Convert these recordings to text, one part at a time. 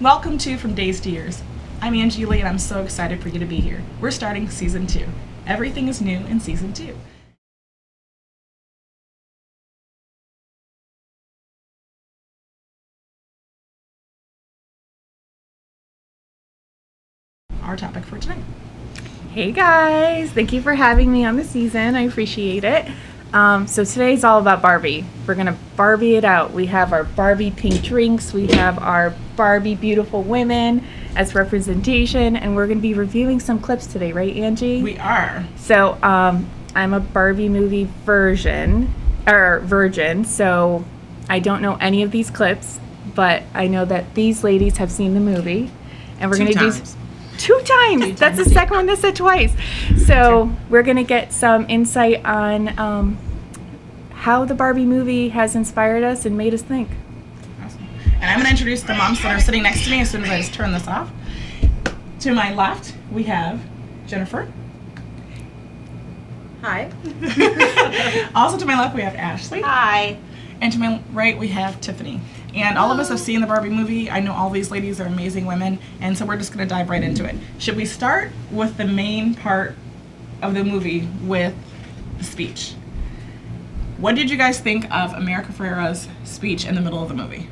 Welcome to From Days to Years. I'm Angie Lee, and I'm so excited for you to be here. We're starting season 2. Everything is new in season 2. Our topic for tonight. Hey guys, thank you for having me on the season. I appreciate it. So today's all about Barbie. We're gonna Barbie it out. We have our Barbie pink drinks. We have our Barbie beautiful women as representation, and we're gonna be reviewing some clips today, right, Angie? We are. So I'm a Barbie movie virgin, so I don't know any of these clips, but I know that these ladies have seen the movie, and we're gonna do. Two times. That's the second one that said twice. So we're going to get some insight on how the Barbie movie has inspired us and made us think. Awesome. And I'm going to introduce the moms that are sitting next to me as soon as I just turn this off. To my left, we have Jennifer. Hi. Also to my left, we have Ashley. Hi. And to my right, we have Tiffany. And all of us have seen the Barbie movie. I know all these ladies are amazing women, and so we're just going to dive right into it. Should we start with the main part of the movie with the speech? What did you guys think of America Ferrera's speech in the middle of the movie?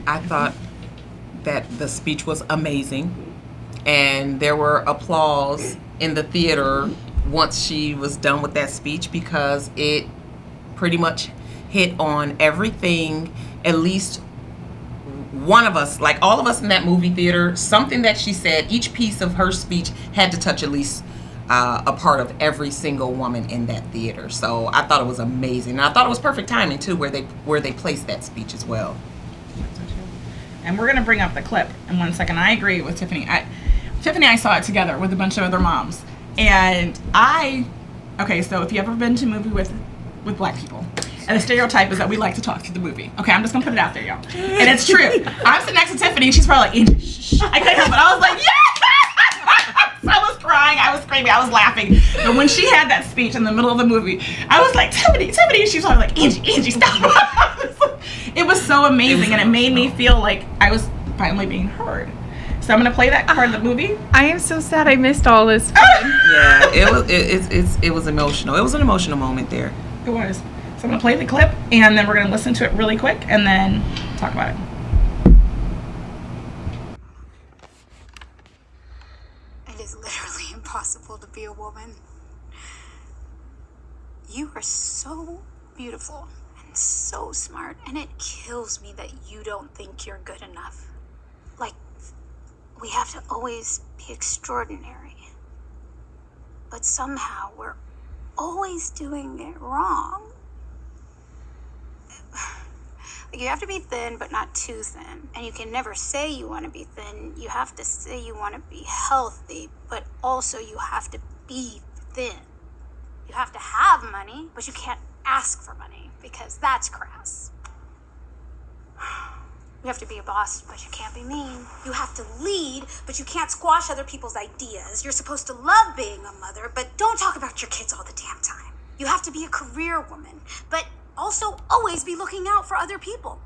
I thought that the speech was amazing, and there were applause in the theater once she was done with that speech because it pretty much hit on everything. At least one of us, like all of us in that movie theater, something that she said, each piece of her speech had to touch at least a part of every single woman in that theater. So I thought it was amazing, and I thought it was perfect timing too, where they placed that speech as well. And we're gonna bring up the clip in 1 second. I agree with Tiffany. I saw it together with a bunch of other moms, and so if you ever been to a movie with black people, and the stereotype is that we like to talk through the movie. Okay, I'm just gonna put it out there, y'all. And it's true. I'm sitting next to Tiffany, and she's probably like, shh. I couldn't help it. I was like, yes! I was crying, I was screaming, I was laughing. But when she had that speech in the middle of the movie, I was like, Tiffany, and she's probably like, Angie, stop. It was so amazing, and it made me feel like I was finally being heard. So I'm gonna play that part of the movie. I am so sad I missed all this. Yeah, it was emotional. It was an emotional moment there. It was. So I'm going to play the clip, and then we're going to listen to it really quick, and then talk about it. It is literally impossible to be a woman. You are so beautiful and so smart, and it kills me that you don't think you're good enough. Like, we have to always be extraordinary. But somehow we're always doing it wrong. Like, you have to be thin, but not too thin. And you can never say you want to be thin. You have to say you want to be healthy, but also you have to be thin. You have to have money, but you can't ask for money because that's crass. You have to be a boss, but you can't be mean. You have to lead, but you can't squash other people's ideas. You're supposed to love being a mother, but don't talk about your kids all the damn time. You have to be a career woman, but also always be looking out for other people.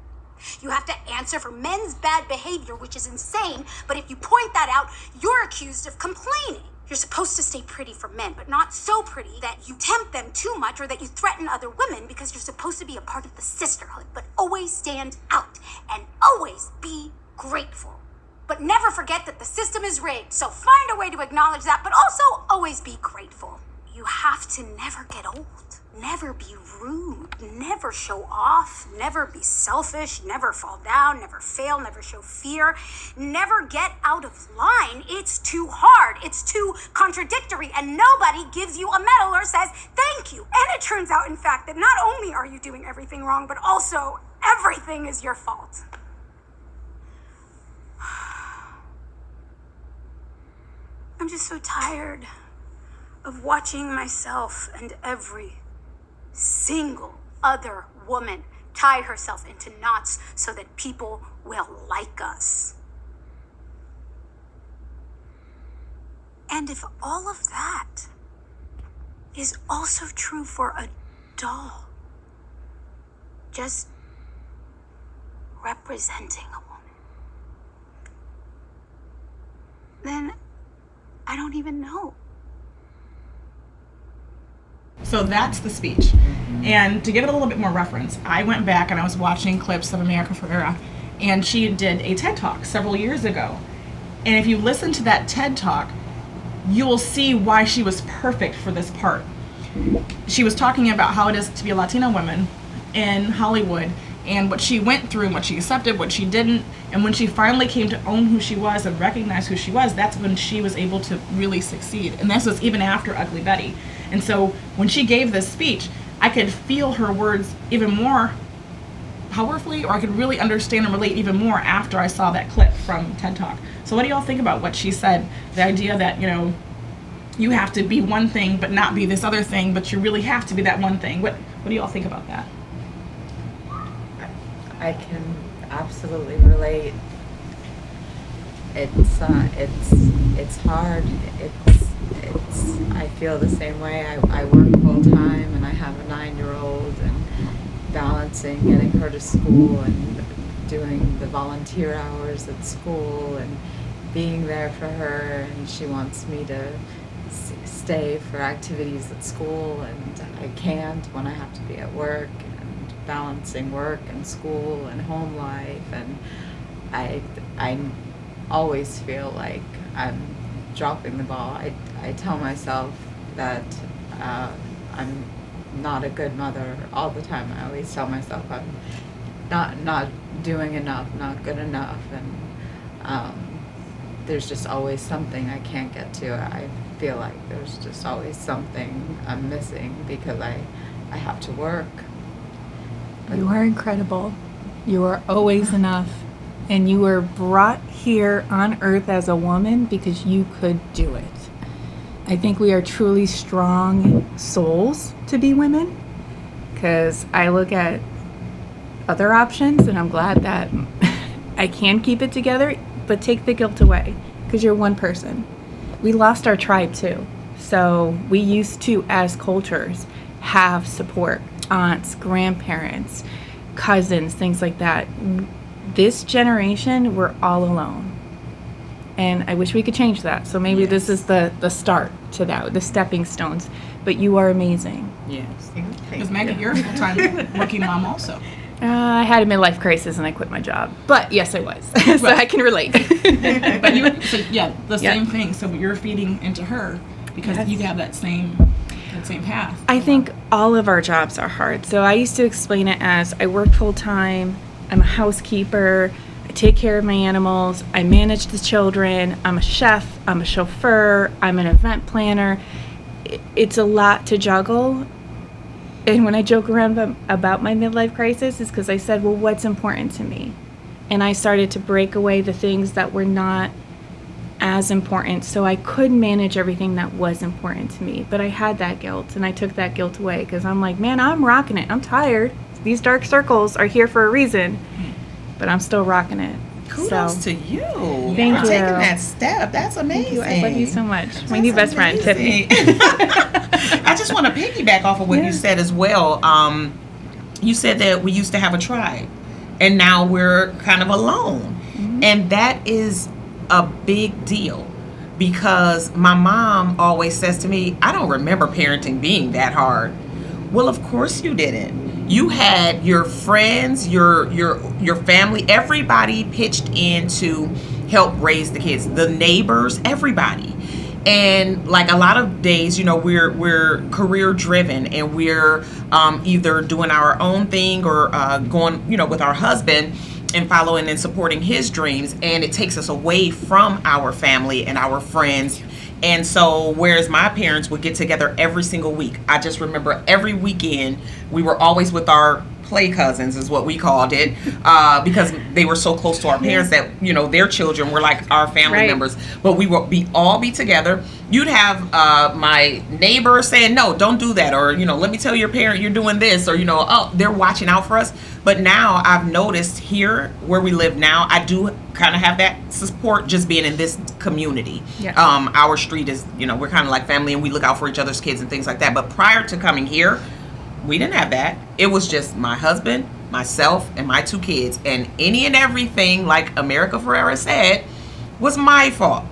You have to answer for men's bad behavior, which is insane, but if you point that out, you're accused of complaining. You're supposed to stay pretty for men, but not so pretty that you tempt them too much or that you threaten other women, because you're supposed to be a part of the sisterhood, but always stand out and always be grateful. But never forget that the system is rigged, so find a way to acknowledge that, but also always be grateful. You have to never get old. Never be rude, never show off, never be selfish, never fall down, never fail, never show fear, never get out of line. It's too hard, it's too contradictory, and nobody gives you a medal or says thank you. And it turns out, in fact, that not only are you doing everything wrong, but also everything is your fault. I'm just so tired of watching myself and every single other woman tie herself into knots so that people will like us. And if all of that is also true for a doll, just representing a woman, then I don't even know. So that's the speech. And to give it a little bit more reference, I went back and I was watching clips of America Ferrera, and she did a TED Talk several years ago. And if you listen to that TED Talk, you will see why she was perfect for this part. She was talking about how it is to be a Latina woman in Hollywood, and what she went through, and what she accepted, what she didn't. And when she finally came to own who she was and recognize who she was, that's when she was able to really succeed. And this was even after Ugly Betty. And so when she gave this speech, I could feel her words even more powerfully, or I could really understand and relate even more after I saw that clip from TED Talk. So what do y'all think about what she said? The idea that, you know, you have to be one thing but not be this other thing, but you really have to be that one thing. What do y'all think about that? I can absolutely relate. It's hard. I feel the same way. I work full time and I have a 9-year-old, and balancing getting her to school and doing the volunteer hours at school and being there for her, and she wants me to stay for activities at school, and I can't when I have to be at work, and balancing work and school and home life, and I always feel like I'm dropping the ball. I tell myself that I'm not a good mother all the time. I always tell myself I'm not doing enough, not good enough, and there's just always something I can't get to. I feel like there's just always something I'm missing because I have to work. But You are incredible. You are always enough. And you were brought here on earth as a woman because you could do it. I think we are truly strong souls to be women, because I look at other options and I'm glad that I can keep it together, but take the guilt away, because you're one person. We lost our tribe too. So we used to, as cultures, have support, aunts, grandparents, cousins, things like that. This generation, we're all alone. And I wish we could change that. So maybe this is the start to that, the stepping stones. But you are amazing. Yes. Because Maggie, you're a full-time working mom also. I had a midlife crisis and I quit my job. But yes, I was. So I can relate. But the same thing. So you're feeding into her because you have that same path. I think all of our jobs are hard. So I used to explain it as I work full time, I'm a housekeeper, I take care of my animals, I manage the children, I'm a chef, I'm a chauffeur, I'm an event planner. It's a lot to juggle. And when I joke around about my midlife crisis, is because I said, well, what's important to me? And I started to break away the things that were not as important, so I could manage everything that was important to me. But I had that guilt, and I took that guilt away, because I'm like, man, I'm rocking it. I'm tired. These dark circles are here for a reason, but I'm still rocking it. Kudos to you. Thank for you. taking that step. That's amazing. Thank you. I love you so much. My new best friend, Tiffany. I just want to piggyback off of what you said as well. You said that we used to have a tribe, and now we're kind of alone. Mm-hmm. And that is a big deal, because my mom always says to me, I don't remember parenting being that hard. Well, of course you didn't. You had your friends, your family, everybody pitched in to help raise the kids, the neighbors, everybody. And like a lot of days, you know, we're career driven, and we're either doing our own thing or going, you know, with our husband and following and supporting his dreams, and it takes us away from our family and our friends. And so whereas my parents would get together every single week, I just remember every weekend we were always with our play cousins, is what we called it, because they were so close to our parents that, you know, their children were like our family members. But we would all be together. You'd have my neighbor saying, no, don't do that, or, you know, let me tell your parent you're doing this, or, you know, oh, they're watching out for us. But now I've noticed here where we live now, I do kind of have that support just being in this community. Yeah. Our street is, you know, we're kind of like family, and we look out for each other's kids and things like that. But prior to coming here, we didn't have that. It was just my husband, myself, and my 2 kids. And any and everything, like America Ferrera said, was my fault.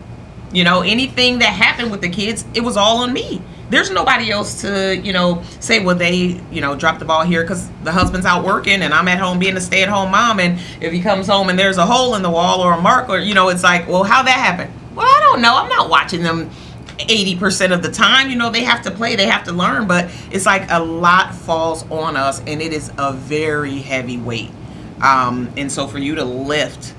You know, anything that happened with the kids, it was all on me. There's nobody else to, you know, say, well, they, you know, dropped the ball here because the husband's out working and I'm at home being a stay-at-home mom. And if he comes home and there's a hole in the wall or a mark, or, you know, it's like, well, how'd that happen? Well, I don't know. I'm not watching them 80% of the time. You know, they have to play, they have to learn. But it's like a lot falls on us, and it is a very heavy weight. And so for you to lift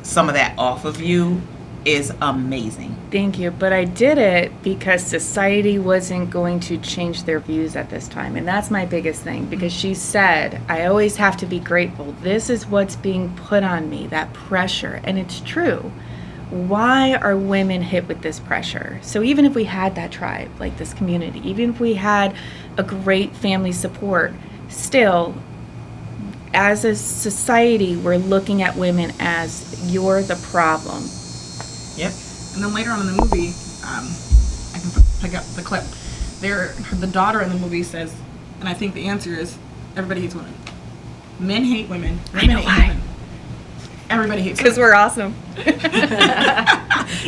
some of that off of you is amazing. Thank you. But I did it because society wasn't going to change their views at this time. And that's my biggest thing, because she said, I always have to be grateful. This is what's being put on me, that pressure. And it's true. Why are women hit with this pressure? So even if we had that tribe, like this community, even if we had a great family support, still, as a society, we're looking at women as you're the problem. Yep. And then later on in the movie, I can pick up the clip. The daughter in the movie says, and I think the answer is, everybody hates women. Men hate women. Women hate women. Everybody hates women. Because we're awesome.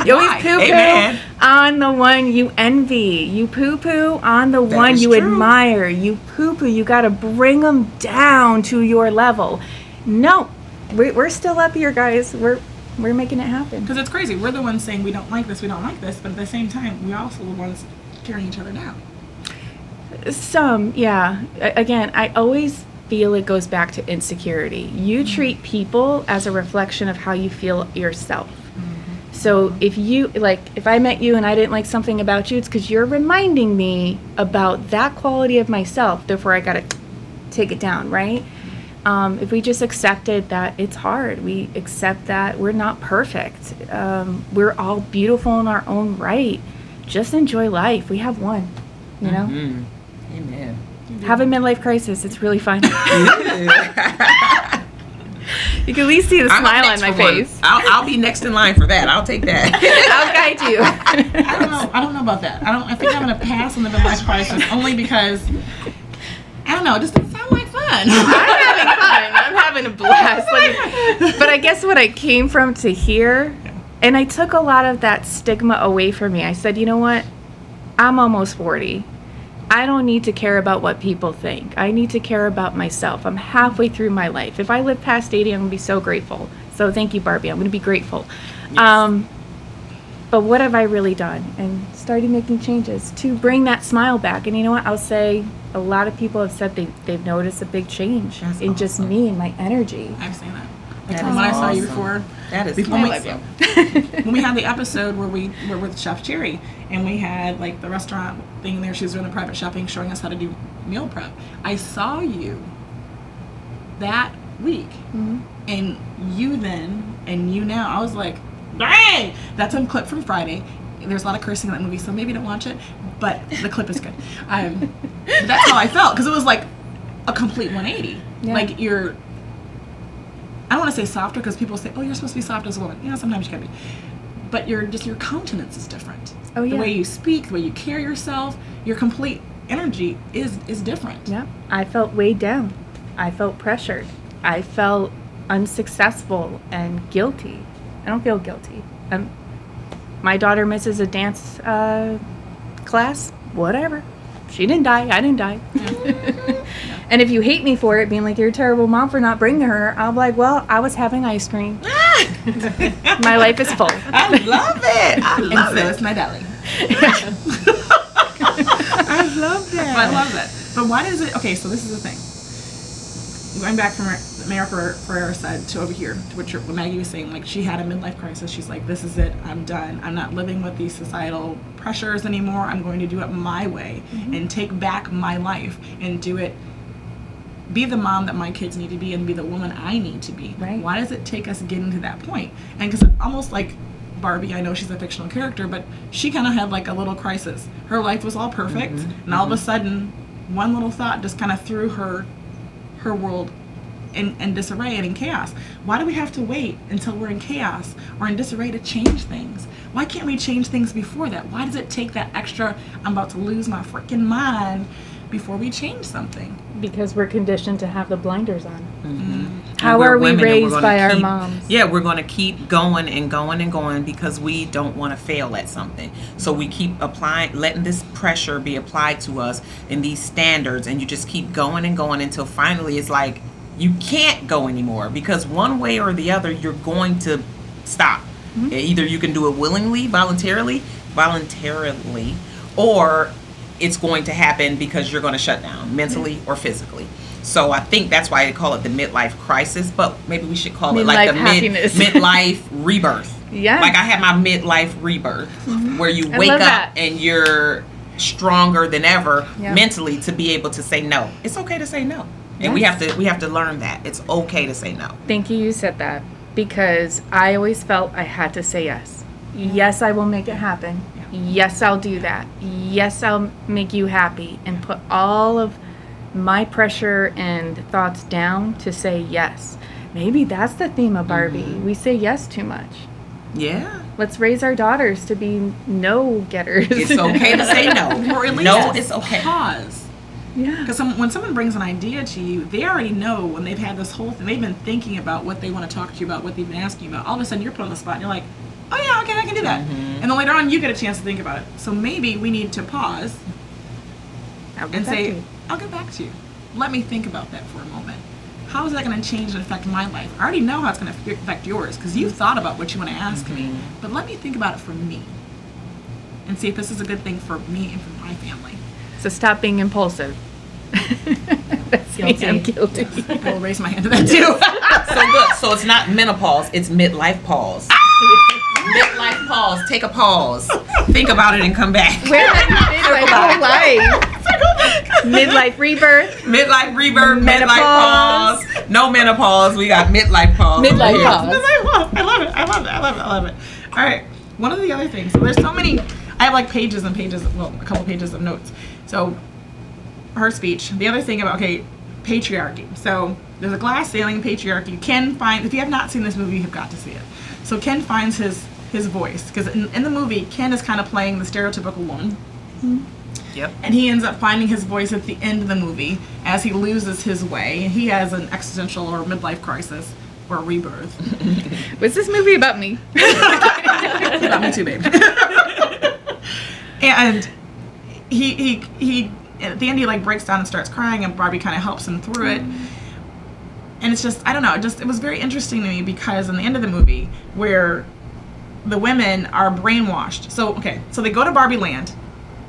You always poo-poo on the one you envy. You poo-poo on the one you admire. You poo-poo. You got to bring them down to your level. No, we're still up here, guys. We're making it happen. Because it's crazy. We're the ones saying we don't like this, but at the same time, we're also the ones tearing each other down. Some, yeah. Again, I always feel it goes back to insecurity. You treat people as a reflection of how you feel yourself. So if I met you and I didn't like something about you, it's because you're reminding me about that quality of myself. Therefore, I got to take it down, right? If we just accepted that it's hard, we accept that we're not perfect. We're all beautiful in our own right. Just enjoy life. We have one, you know? Amen. Have a midlife crisis. It's really fun. You can at least see the smile on my face. I'll be next in line for that. I'll take that. I'll guide you. I don't know about that. I think I'm gonna pass on the midlife crisis only because I don't know. It just doesn't sound like fun. I'm having fun. I'm having a blast. But I guess what I came from to here, and I took a lot of that stigma away from me. I said, you know what? I'm almost 40. I don't need to care about what people think. I need to care about myself. I'm halfway through my life. If I live past 80, I'm going to be so grateful. So thank you, Barbie. I'm going to be grateful. Yes. But what have I really done? And started making changes to bring that smile back. And you know what? I'll say a lot of people have said they've noticed a big change in just me and my energy. I've seen that. That's when I saw you before. That is awesome. When we had the episode where we were with Chef Jerry and we had like the restaurant thing there, she was doing the private shopping, showing us how to do meal prep. I saw you that week, and you then and you now. I was like, dang! That's a clip from Friday. There's a lot of cursing in that movie, so maybe don't watch it. But the clip is good. That's how I felt, because it was like a complete 180. Yeah. Like you're. I don't want to say softer because people say, oh, you're supposed to be soft as a woman. Yeah, sometimes you can be. But your countenance is different. Oh, yeah. The way you speak, the way you carry yourself, your complete energy is different. Yeah. I felt weighed down. I felt pressured. I felt unsuccessful and guilty. I don't feel guilty. My daughter misses a dance class. Whatever. She didn't die. I didn't die. Yeah. And if you hate me for it, being like, you're a terrible mom for not bringing her, I'll be like, well, I was having ice cream. My life is full. I love it. I love it. It's my belly. I love that. I love that. But why does it... Okay, so this is the thing. Going back from Mayor Ferrera's side to over here, to what Maggie was saying, like she had a midlife crisis. She's like, this is it. I'm done. I'm not living with these societal pressures anymore. I'm going to do it my way and take back my life and do it. Be the mom that my kids need to be and be the woman I need to be. Right. Why does it take us getting to that point? And because almost like Barbie, I know she's a fictional character, but she kind of had like a little crisis. Her life was all perfect, and all of a sudden, one little thought just kind of threw her world in disarray and in chaos. Why do we have to wait until we're in chaos or in disarray to change things? Why can't we change things before that? Why does it take that extra, I'm about to lose my freaking mind, before we change something? Because we're conditioned to have the blinders on. How we're are we women and we're raised gonna by our keep- moms? Yeah, we're going to keep going and going and going because we don't want to fail at something. So we keep letting this pressure be applied to us and these standards, and you just keep going and going until finally it's like you can't go anymore because one way or the other you're going to stop. Either you can do it willingly, voluntarily, or it's going to happen because you're going to shut down mentally or physically. So I think that's why they call it the midlife crisis, but maybe we should call it like the happiness. midlife rebirth. Yeah. Like I had my midlife rebirth where you I wake love up that. and you're stronger than ever Yeah. mentally to be able to say no. It's okay to say no. And we have to learn that. It's okay to say no. Thank you said that, because I always felt I had to say yes. Yes, I will make it happen. Yes, I'll do that. Yes, I'll make you happy, and put all of my pressure and thoughts down to say yes. Maybe that's the theme of Barbie. We say yes too much. Yeah. Let's raise our daughters to be no getters. It's okay to say no. Or at least No, it's okay. pause. Yeah. Because when someone brings an idea to you, they already know when they've had this whole thing, they've been thinking about what they want to talk to you about, what they've been asking you about. All of a sudden, you're put on the spot, and you're like, oh yeah, okay, I can do that. And then later on, you get a chance to think about it. So maybe we need to pause I'll get and back to say, you. I'll get back to you. Let me think about that for a moment. How is that going to change and affect my life? I already know how it's going to affect yours because you've thought about what you want to ask me. But let me think about it for me and see if this is a good thing for me and for my family. So stop being impulsive. That's me. Guilty. I'm guilty. I will raise my hand to that too. So good. So it's not menopause, it's midlife pause. Midlife pause. Take a pause. Think about it and come back. Where have you been my whole life? Midlife rebirth. Midlife rebirth, midlife Menopause. pause. No menopause. We got midlife pause. Midlife over here. pause. I love it. I love it. I love it. I love it. All right. One of the other things. So there's so many. I have like pages and pages. Well, a couple pages of notes. So her speech. The other thing about patriarchy. So there's a glass ceiling patriarchy. Ken finds. If you have not seen this movie, you have got to see it. So Ken finds his voice because in the movie, Ken is kind of playing the stereotypical woman. Yep. And he ends up finding his voice at the end of the movie as he loses his way. He has an existential or midlife crisis or rebirth. Was this movie about me? It's about me too, babe. And he at the end he like breaks down and starts crying, and Barbie kind of helps him through it. And it's just, I don't know, it was very interesting to me because in the end of the movie where the women are brainwashed. So they go to Barbie Land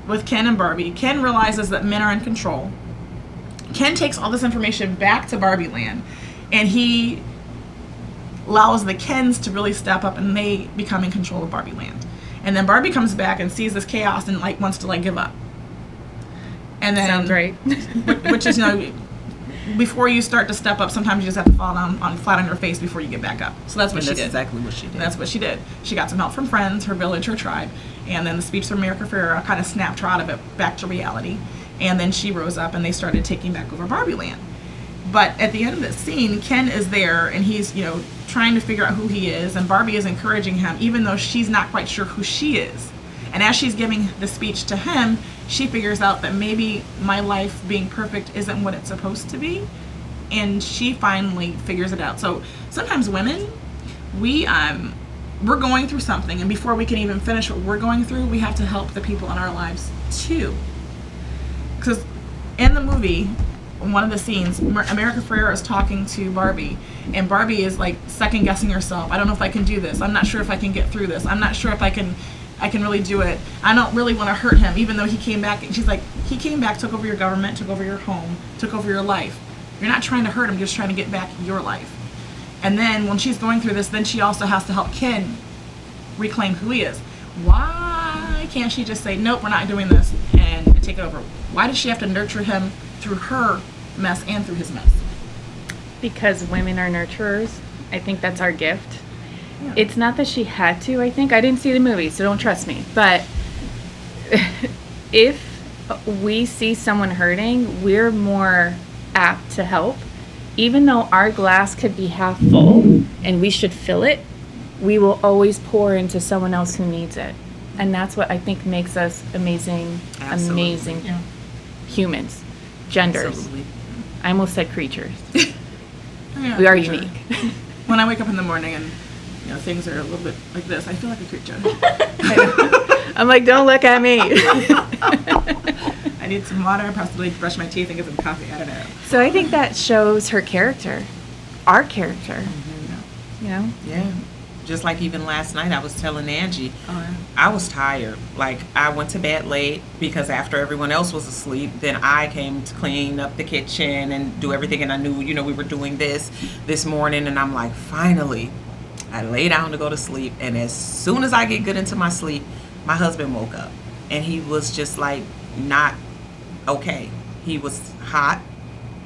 with Ken and Barbie. Ken realizes that men are in control. Ken takes all this information back to Barbie Land, and he allows the Kens to really step up, and they become in control of Barbie Land. And then Barbie comes back and sees this chaos and like wants to like give up. And then Sounds right. which is, before you start to step up, sometimes you just have to fall down flat on your face before you get back up. So that's what she That's did. exactly what she did. That's what she did. She got some help from friends, her village, her tribe, and then the speech from America Ferrera kind of snapped her out of it back to reality. And then she rose up and they started taking back over Barbie Land. But at the end of the scene, Ken is there and he's, trying to figure out who he is, and Barbie is encouraging him even though she's not quite sure who she is. And as she's giving the speech to him, she figures out that maybe my life being perfect isn't what it's supposed to be. And she finally figures it out. So sometimes women, we're going through something, and before we can even finish what we're going through, we have to help the people in our lives too. Because in the movie, one of the scenes, America Ferrera is talking to Barbie, and Barbie is like second guessing herself. I don't know if I can do this. I'm not sure if I can get through this. I'm not sure if I can really do it. I don't really want to hurt him, even though he came back. And she's like, he came back, took over your government, took over your home, took over your life. You're not trying to hurt him, just trying to get back your life. And then when she's going through this, then she also has to help Ken reclaim who he is. Why can't she just say, nope, we're not doing this, and take it over? Why does she have to nurture him through her mess and through his mess? Because women are nurturers. I think that's our gift. Yeah. It's not that she had to, I think. I didn't see the movie, so don't trust me. But if we see someone hurting, we're more apt to help. Even though our glass could be half full and we should fill it, we will always pour into someone else who needs it. And that's what I think makes us amazing, Absolutely. amazing Yeah. humans, genders. Absolutely. I almost said creatures. Yeah, We are for sure. unique. When I wake up in the morning and things are a little bit like this, I feel like a creature. I'm like, don't look at me. I need some water, possibly brush my teeth and get some coffee. I don't know. So I think that shows her character, our character. You know? Yeah. Just like even last night, I was telling Angie, Oh, yeah. I was tired. Like, I went to bed late because after everyone else was asleep, then I came to clean up the kitchen and do everything. And I knew, we were doing this morning. And I'm like, finally, I lay down to go to sleep. And as soon as I get good into my sleep, my husband woke up. And he was just like, not okay. He was hot.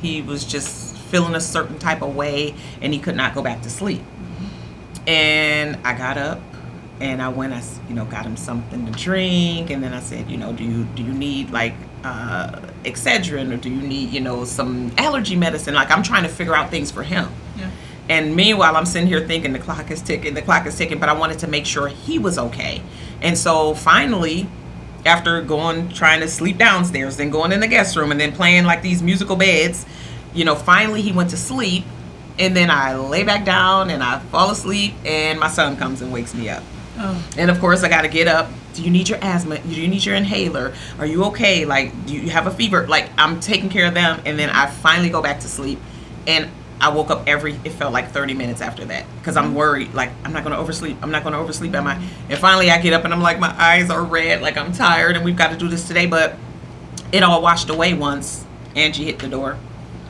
He was just feeling a certain type of way. And he could not go back to sleep. And I got up and I went, got him something to drink. And then I said, do you need like Excedrin, or do you need, some allergy medicine? Like, I'm trying to figure out things for him. Yeah. And meanwhile, I'm sitting here thinking the clock is ticking, but I wanted to make sure he was okay. And so finally, after trying to sleep downstairs, then going in the guest room and then playing like these musical beds, finally he went to sleep. And then I lay back down and I fall asleep, and my son comes and wakes me up. Oh. And of course I got to get up. Do you need your asthma? Do you need your inhaler? Are you okay? Like, do you have a fever? Like, I'm taking care of them. And then I finally go back to sleep. And I woke up it felt like 30 minutes after that, because I'm worried, like, I'm not going to oversleep. Am I? And finally I get up and I'm like, my eyes are red, like I'm tired and we've got to do this today. But it all washed away once Angie hit the door,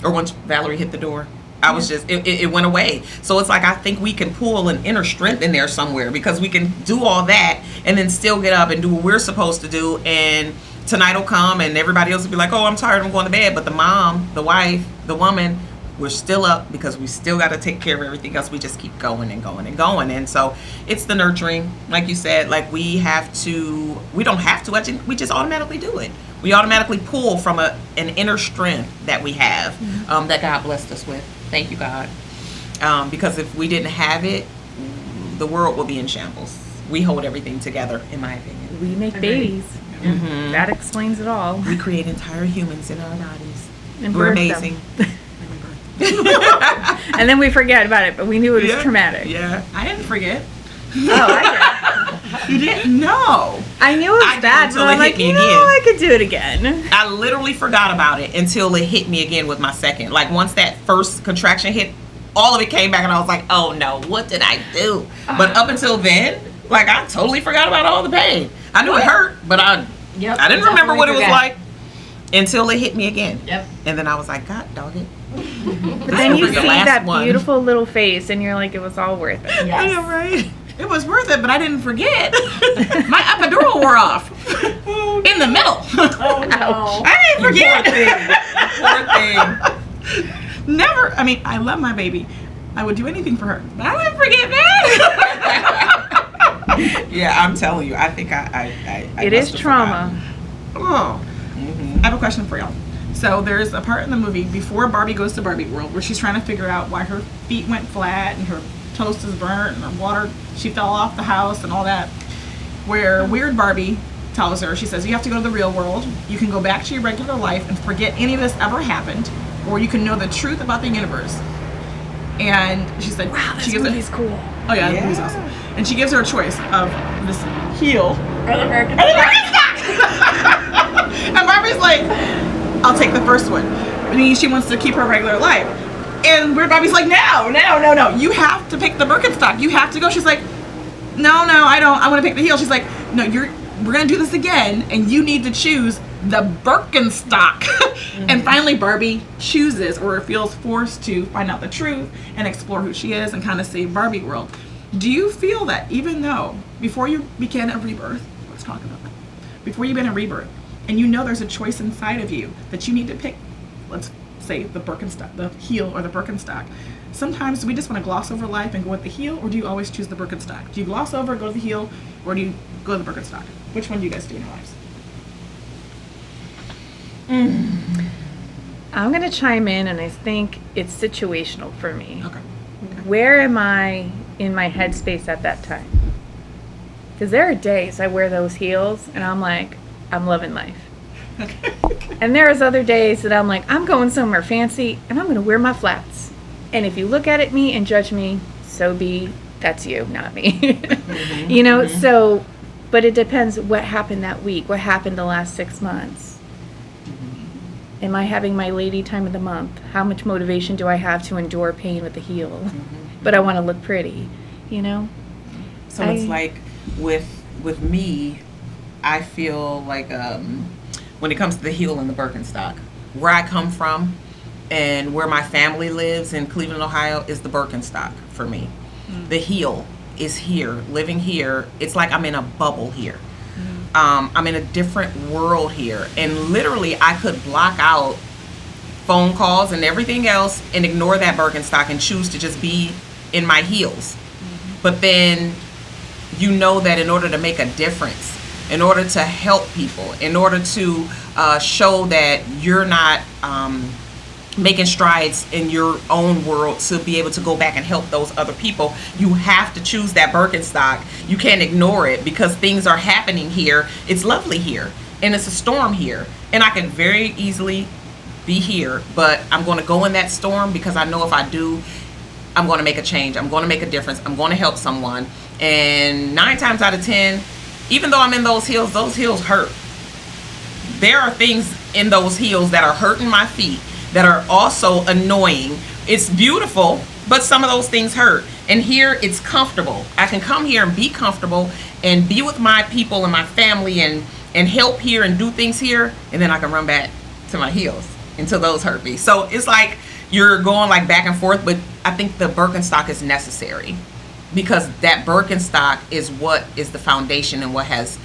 or once Valerie hit the door. I was just, it went away. So it's like, I think we can pull an inner strength in there somewhere, because we can do all that and then still get up and do what we're supposed to do. And tonight will come and everybody else will be like, oh, I'm tired, I'm going to bed. But the mom, the wife, the woman, we're still up because we still got to take care of everything else. We just keep going and going and going. And so it's the nurturing, like you said, like we don't have to, we just automatically do it. We automatically pull from an inner strength that we have, that God blessed us with. Thank you, God. Because if we didn't have it, the world would be in shambles. We hold everything together, in my opinion. We make babies. Mm-hmm. That explains it all. We create entire humans in our bodies. And We're birth amazing. them. And then we forget about it, but we knew it was traumatic. Yeah. I didn't forget. Oh, I You didn't know. did. I knew it was bad, until but it I'm like, hit me I could do it again. I literally forgot about it until it hit me again with my second. Like, once that first contraction hit, all of it came back and I was like, oh no, what did I do? But up until then, like, I totally forgot about all the pain. I knew it hurt, but I didn't remember what it was like until it hit me again. Yep. And then I was like, God dog it. But then you see that beautiful little face and you're like, it was all worth it. Yes. I know, right? It was worth it, but I didn't forget. My epidural wore off in the middle. Oh no. I didn't forget. Poor thing. Never. I mean, I love my baby. I would do anything for her, but I didn't forget that. Yeah, I'm telling you, I think I It must is have trauma. Oh, forgotten. I have a question for y'all. So there's a part in the movie before Barbie goes to Barbie World where she's trying to figure out why her feet went flat and her toast is burnt and her water, she fell off the house and all that. Where Weird Barbie tells her, she says, you have to go to the real world. You can go back to your regular life and forget any of this ever happened, or you can know the truth about the universe. And she said, Wow, she this gives movie's cool. Oh yeah, the movie's awesome. And she gives her a choice of this heel Or the American and the Birkenstock. And Barbie's like, I'll take the first one. I mean, she wants to keep her regular life. And Weird Barbie's like, no. You have to pick the Birkenstock. You have to go. She's like, no, I don't. I want to pick the heel. She's like, no, we're going to do this again. And you need to choose the Birkenstock. And finally Barbie chooses, or feels forced to find out the truth and explore who she is and kind of save Barbie world. Do you feel that even though before you began a rebirth, let's talk about that, before you've been a rebirth, and you know there's a choice inside of you that you need to pick, let's say the Birkenstock, the heel or the Birkenstock, sometimes we just want to gloss over life and go with the heel, or do you always choose the Birkenstock? Do you gloss over, go to the heel, or do you go to the Birkenstock? Which one do you guys do in your lives? I'm going to chime in, and I think it's situational for me. Okay. Where am I in my headspace at that time? Because there are days I wear those heels, and I'm like, I'm loving life. And there's other days that I'm like, I'm going somewhere fancy, and I'm going to wear my flats. And if you look at me and judge me, so be, that's you, not me. You know, so, but it depends what happened that week, what happened the last 6 months. Am I having my lady time of the month? How much motivation do I have to endure pain with the heel? But I want to look pretty, you know? So it's like with me, I feel like when it comes to the heel and the Birkenstock, where I come from and where my family lives in Cleveland, Ohio, is the Birkenstock for me. The heel is here, living here. It's like I'm in a bubble here. I'm in a different world here. And literally, I could block out phone calls and everything else and ignore that Birkenstock and choose to just be in my heels. But then you know that in order to make a difference, in order to help people, in order to show that you're not making strides in your own world to be able to go back and help those other people, you have to choose that Birkenstock. You can't ignore it because things are happening here. It's lovely here and it's a storm here, and I can very easily be here, but I'm going to go in that storm because I know if I do, I'm going to make a change. I'm going to make a difference. I'm going to help someone. And 9 times out of 10, even though I'm in those heels hurt. There are things in those heels that are hurting my feet, that are also annoying. It's beautiful, but some of those things hurt. And here it's comfortable. I can come here and be comfortable and be with my people and my family and help here and do things here, and then I can run back to my heels until those hurt me. So it's like you're going like back and forth, but I think the Birkenstock is necessary because that Birkenstock is what is the foundation and what has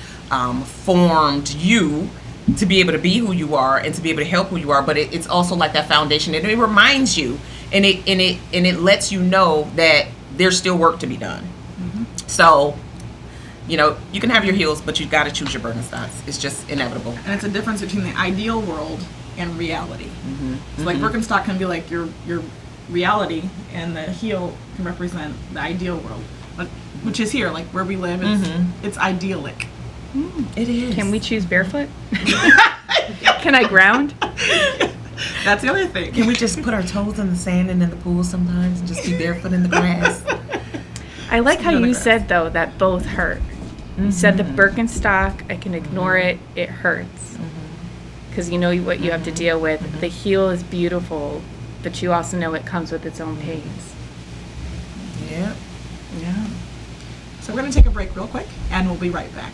formed you to be able to be who you are and to be able to help who you are. But it's also like that foundation, and it reminds you, and it lets you know that there's still work to be done. So, you know, you can have your heels, but you got to choose your Birkenstocks. It's just inevitable. And it's a difference between the ideal world and reality. So like Birkenstock can be like your reality, and the heel can represent the ideal world, which is here, like where we live. It's idyllic. It is. Can we choose barefoot? Can I ground? That's the other thing. Can we just put our toes in the sand and in the pool sometimes and just be barefoot in the grass? I like how you said, though, that both hurt. You said the Birkenstock, I can ignore it, it hurts. Because you know what you have to deal with. The heel is beautiful, but you also know it comes with its own pains. Yeah. So we're going to take a break real quick, and we'll be right back.